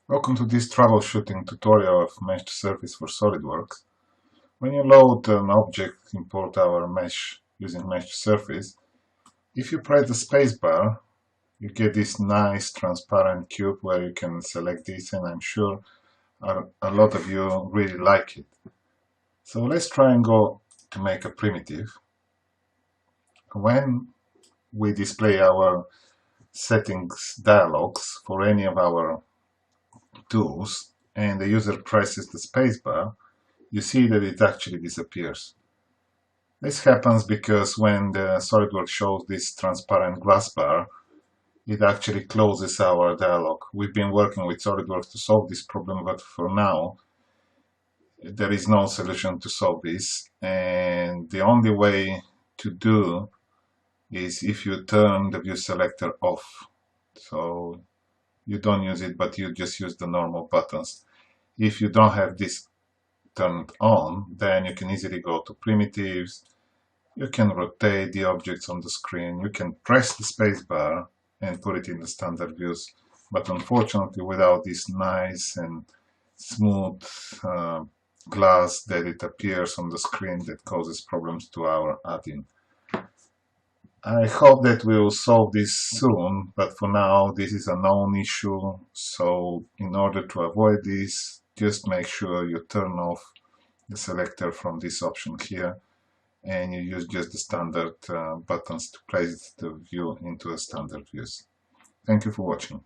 Welcome to this troubleshooting tutorial of meshed surface for SOLIDWORKS. When you load an object, import our mesh using meshed surface, if you press the spacebar, you get this nice transparent cube where you can select this, and I'm sure a lot of you really like it. So let's try and go to make a primitive. When we display our settings dialogs for any of our tools and the user presses the spacebar, you see that it actually disappears. This happens because when the SOLIDWORKS shows this transparent glass bar, it actually closes our dialog. We've been working with SOLIDWORKS to solve this problem, but for now there is no solution to solve this, and the only way to do is if you turn the view selector off. So you don't use it, but you just use the normal buttons. If you don't have this turned on, then you can easily go to primitives, you can rotate the objects on the screen, you can press the spacebar and put it in the standard views, but unfortunately without this nice and smooth glass that it appears on the screen, that causes problems to our add-in. I hope that we will solve this soon, but for now this is a known issue, so in order to avoid this, just make sure you turn off the selector from this option here, and you use just the standard buttons to place the view into a standard views. Thank you for watching.